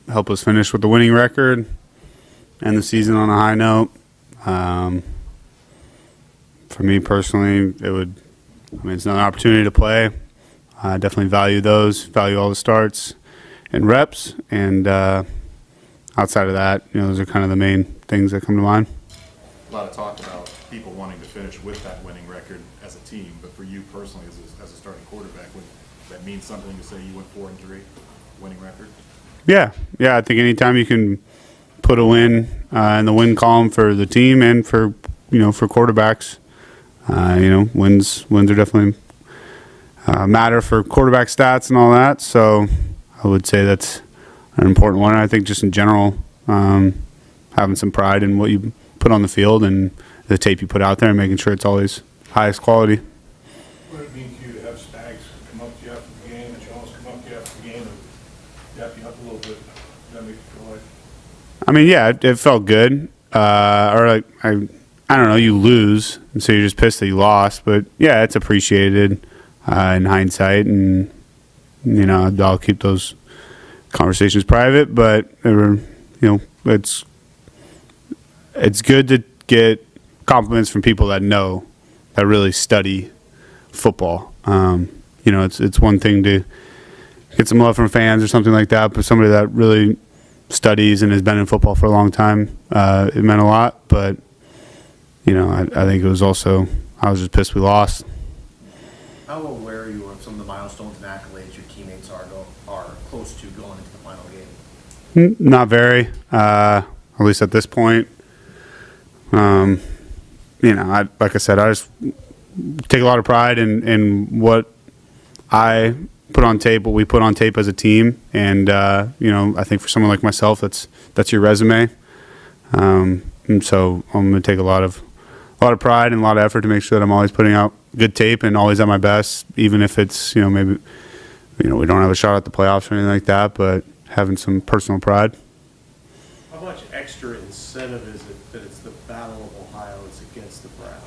help us finish with the winning record, end the season on a high note. For me personally, it's another opportunity to play. I definitely value all the starts and reps, and outside of that, those are kind of the main things that come to mind. A lot of talk about people wanting to finish with that winning record as a team, but for you personally, as a starting quarterback, would that mean something to say you went 4-3, winning record? Yeah. I think anytime you can put a win in the win column for the team and for quarterbacks, wins are definitely matter for quarterback stats and all that. So I would say that's an important one. I think just in general, having some pride in what you put on the field and the tape you put out there and making sure it's always highest quality. What did it mean to you to have Stags come up to you after the game and Jones come up to you after the game and dap you up a little bit? Does that make you feel like? I mean, yeah, it felt good. I don't know, you lose, and so you're just pissed that you lost. But yeah, it's appreciated in hindsight, and I'll keep those conversations private. But it's good to get compliments from people that really study football. It's one thing to get some love from fans or something like that, but somebody that really studies and has been in football for a long time, it meant a lot. But I think it was also, I was just pissed we lost. How aware are you of some of the milestones and accolades your teammates are close to going into the final game? Not very, at least at this point. Like I said, I just take a lot of pride in what I put on tape, what we put on tape as a team, and I think for someone like myself, that's your resume. And so I'm going to take a lot of pride and a lot of effort to make sure that I'm always putting out good tape and always at my best, even if it's maybe we don't have a shot at the playoffs or anything like that, but having some personal pride. How much extra incentive is it that it's the Battle of Ohio is against the Browns?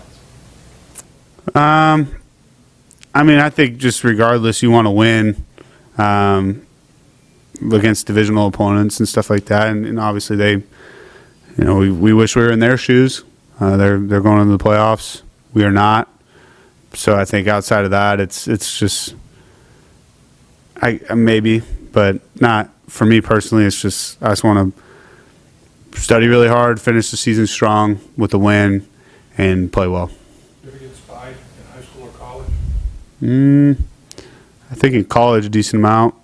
I think just regardless, you want to win against divisional opponents and stuff like that, and obviously they, we wish we were in their shoes. They're going into the playoffs. We are not. So I think outside of that, it's just maybe, but not for me personally. It's just I just want to study really hard, finish the season strong with a win, and play well. Did you ever get spied in high school or college? I think in college a decent amount.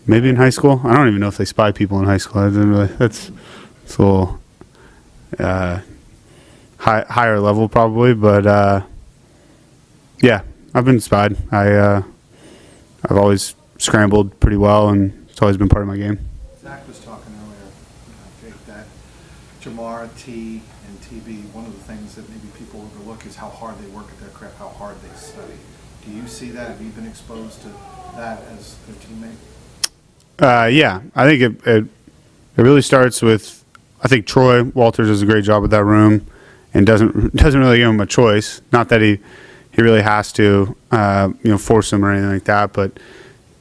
Maybe in high school. I don't even know if they spy people in high school. I didn't really. It's a little higher level probably, but yeah, I've been spied. I've always scrambled pretty well, and it's always been part of my game. Zach was talking earlier, Jake, that Jamar, T, and TB, one of the things that maybe people overlook is how hard they work at their craft, how hard they study. Do you see that? Have you been exposed to that as their teammate? Yeah, I think it really starts with, I think Troy Walters does a great job with that room and doesn't really give him a choice. Not that he really has to force him or anything like that, but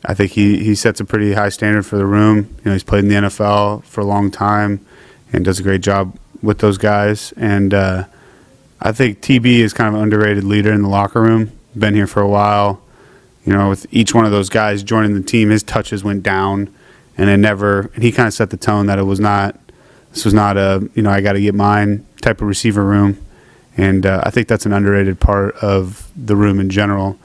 I think he sets a pretty high standard for the room. He's played in the NFL for a long time and does a great job with those guys. And I think TB is kind of an underrated leader in the locker room. Been here for a while. With each one of those guys joining the team, his touches went down, and he kind of set the tone that this was not a, I got to get mine type of receiver room. And I think that's an underrated part of the room in general.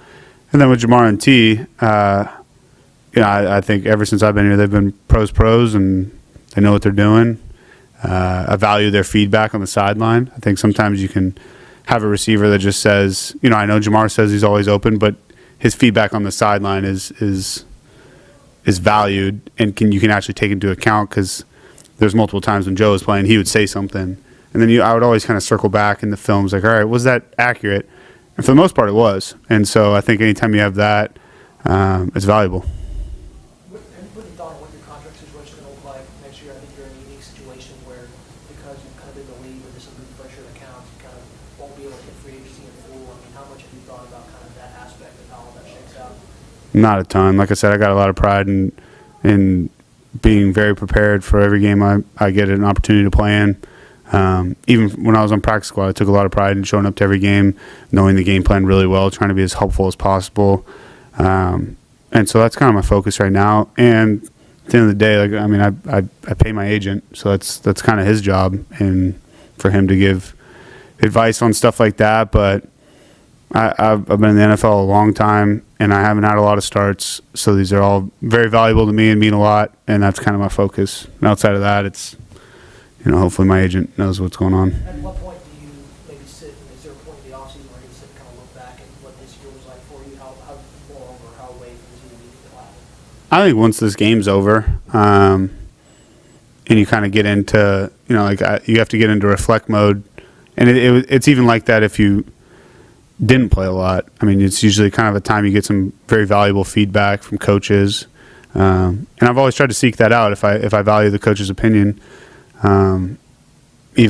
And then with Jamar and T, I think ever since I've been here, they've been pros, and they know what they're doing. I value their feedback on the sideline. I think sometimes you can have a receiver that just says, I know Jamar says he's always open, but his feedback on the sideline is valued, and you can actually take into account, because there's multiple times when Joe was playing, he would say something, and then I would always kind of circle back in the films like, all right, was that accurate? And for the most part, it was. And so I think anytime you have that, it's valuable. Have you put any thought on what your contract situation is going to look like next year? I think you're in a unique situation where, because you've kind of been in the league with this pressure accounts, you kind of won't be able to hit free agency in full. I mean, how much have you thought about kind of that aspect of how all that shakes out? Not a ton. Like I said, I got a lot of pride in being very prepared for every game I get an opportunity to play in. Even when I was on practice squad, I took a lot of pride in showing up to every game, knowing the game plan really well, trying to be as helpful as possible. And so that's kind of my focus right now. And at the end of the day, like, I mean, I pay my agent, so that's kind of his job, and for him to give advice on stuff like that. But I've been in the NFL a long time, and I haven't had a lot of starts, so these are all very valuable to me and mean a lot, and that's kind of my focus. And outside of that, it's, hopefully my agent knows what's going on. At what point do you maybe sit, and is there a point in the offseason where you sit and kind of look back at what this year was like for you? How long or how away from the season do you think it'll happen? I think once this game's over, and you kind of get into, you have to get into reflect mode, and it's even like that if you didn't play a lot. I mean, it's usually kind of a time you get some very valuable feedback from coaches, and I've always tried to seek that out if I value the coach's opinion. Even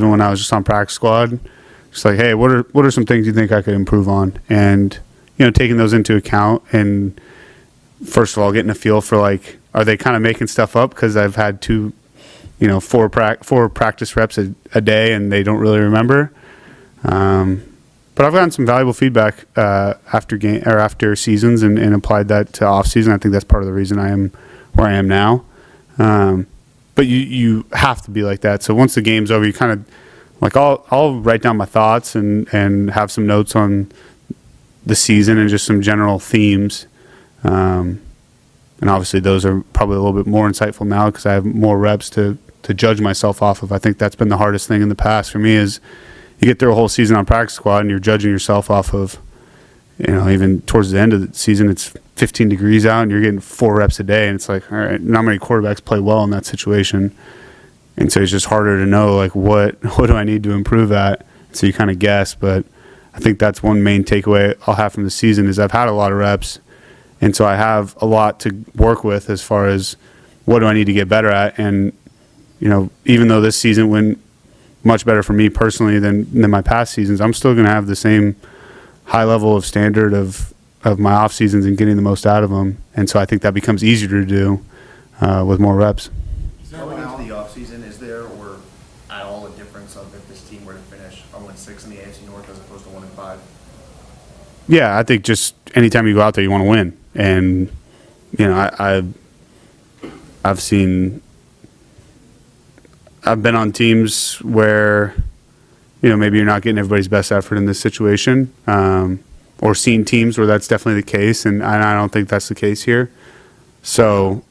when I was just on practice squad, just like, hey, what are some things you think I could improve on? And taking those into account, and first of all, getting a feel for, like, are they kind of making stuff up because I've had four practice reps a day and they don't really remember. But I've gotten some valuable feedback after seasons and applied that to off season. I think that's part of the reason I am where I am now. But you have to be like that. So once the game's over, you kind of, like, I'll write down my thoughts and have some notes on the season and just some general themes. And obviously those are probably a little bit more insightful now because I have more reps to judge myself off of. I think that's been the hardest thing in the past for me is you get through a whole season on practice squad and you're judging yourself off of, even towards the end of the season, it's 15 degrees out and you're getting 4 reps a day. And it's like, all right, not many quarterbacks play well in that situation. And so it's just harder to know, like, what do I need to improve at? So you kind of guess. But I think that's one main takeaway I'll have from the season is I've had a lot of reps. And so I have a lot to work with as far as what do I need to get better at. And, even though this season went much better for me personally than my past seasons, I'm still going to have the same high level of standard of my off seasons and getting the most out of them. And so I think that becomes easier to do with more reps. Going into the offseason, is there or at all a difference of if this team were to finish 0-6 in the AFC North as opposed to 1-5? Yeah, I think just anytime you go out there, you want to win. And, I've been on teams where, maybe you're not getting everybody's best effort in this situation, or seen teams where that's definitely the case, and I don't think that's the case here. So,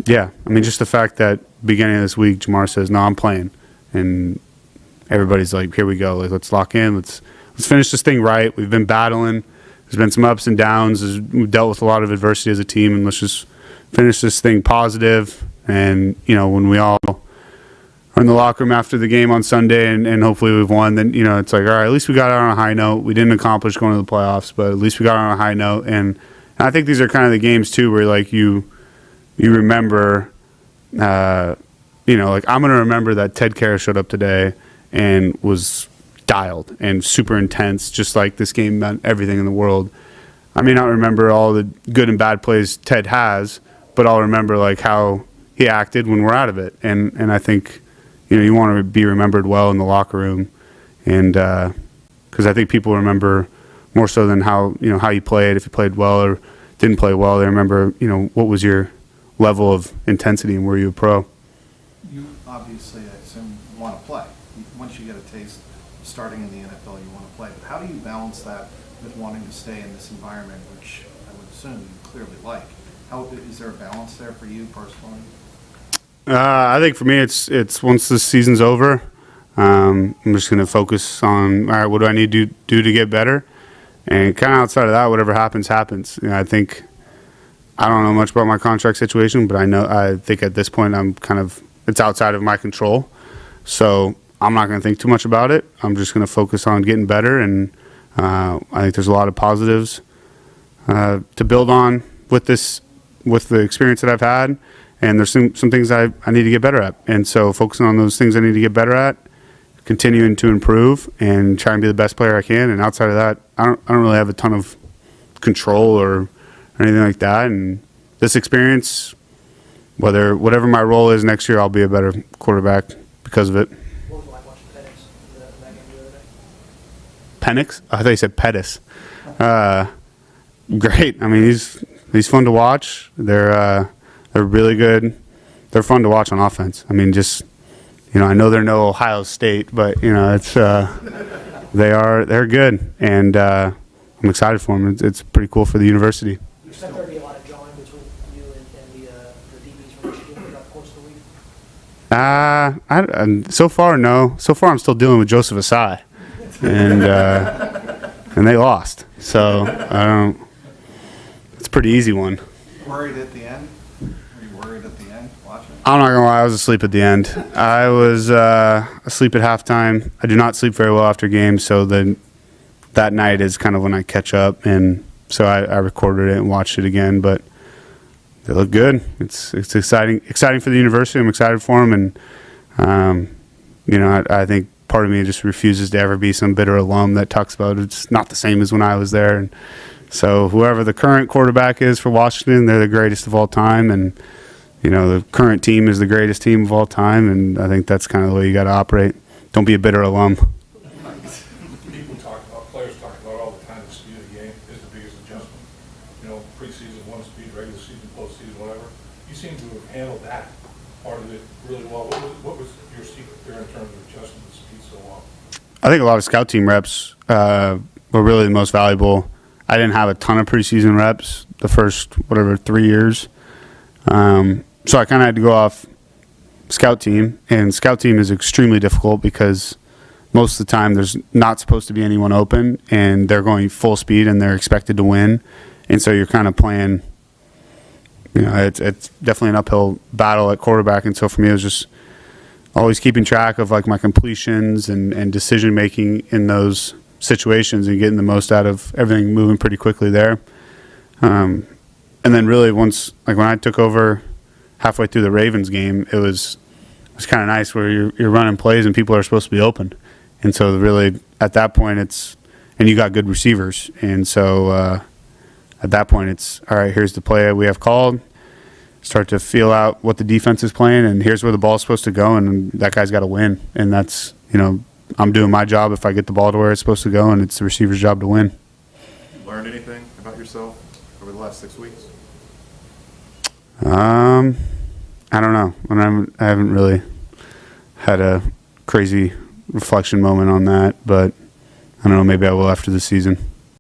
just the fact that beginning of this week, Jamar says, no, I'm playing, and everybody's like, here we go, like, let's lock in, let's finish this thing right. We've been battling. There's been some ups and downs. We've dealt with a lot of adversity as a team, and let's just finish this thing positive. And, when we all are in the locker room after the game on Sunday and hopefully we've won, then, it's like, all right, at least we got out on a high note. We didn't accomplish going to the playoffs, but at least we got on a high note. And I think these are kind of the games, too, where, like, you remember, like, I'm going to remember that Ted Karras showed up today and was dialed and super intense, just like this game meant everything in the world. I may not remember all the good and bad plays Ted has, but I'll remember, like, how he acted when we're out of it. And I think, you want to be remembered well in the locker room. And because I think people remember more so than how you played. If you played well or didn't play well, they remember, what was your level of intensity and were you a pro? You obviously, I assume, want to play. Once you get a taste of starting in the NFL, you want to play. But how do you balance that with wanting to stay in this environment, which I would assume you clearly like? Is there a balance there for you personally? I think for me, it's once the season's over, I'm just going to focus on, all right, what do I need to do to get better? And kind of outside of that, whatever happens, happens. I think I don't know much about my contract situation, but I think at this point it's outside of my control. So I'm not going to think too much about it. I'm just going to focus on getting better, and I think there's a lot of positives to build on with the experience that I've had. And there's some things I need to get better at. And so focusing on those things I need to get better at, continuing to improve and try and be the best player I can. And outside of that, I don't really have a ton of control or anything like that. And this experience, whatever my role is next year, I'll be a better quarterback because of it. What was it like watching Penix in that game the other day? Penix? I thought you said Pettis. Great. I mean, he's fun to watch. They're really good. They're fun to watch on offense. I mean, just, I know they're no Ohio State, but it's they're good, and I'm excited for them. It's pretty cool for the university. You expect there to be a lot of jawing between you and the DBs from Michigan throughout the course of the week? So far, no. So far, I'm still dealing with Joseph Asai, and they lost. So I don't. It's a pretty easy one. Worried at the end? Were you worried at the end watching? I'm not gonna lie, I was asleep at the end. I was asleep at halftime. I do not sleep very well after games, so that night is kind of when I catch up, and so I recorded it and watched it again. But they look good. It's exciting for the university. I'm excited for them, and I think part of me just refuses to ever be some bitter alum that talks about it's not the same as when I was there. And so whoever the current quarterback is for Washington, they're the greatest of all time, and the current team is the greatest team of all time, and I think that's kind of the way you got to operate. Don't be a bitter alum. Players talk about all the time, the speed of the game is the biggest adjustment. Preseason, one speed, regular season, postseason, whatever. You seem to have handled that part of it really well. What was your secret there in terms of adjusting the speed so well? I think a lot of scout team reps were really the most valuable. I didn't have a ton of preseason reps the first, 3 years. So I kind of had to go off scout team, and scout team is extremely difficult because most of the time there's not supposed to be anyone open, and they're going full speed and they're expected to win. And so you're kind of playing, it's definitely an uphill battle at quarterback. And so for me, it was just always keeping track of like my completions and decision making in those situations and getting the most out of everything, moving pretty quickly there. And then really once, like when I took over halfway through the Ravens game, it was kind of nice where you're running plays and people are supposed to be open. And so really at that point and you got good receivers. And so at that point it's, all right, here's the play we have called. Start to feel out what the defense is playing, and here's where the ball's supposed to go, and that guy's got to win. And that's, I'm doing my job if I get the ball to where it's supposed to go, and it's the receiver's job to win. You learned anything about yourself over the last 6 weeks? I don't know. I haven't really had a crazy reflection moment on that, but I don't know. Maybe I will after the season.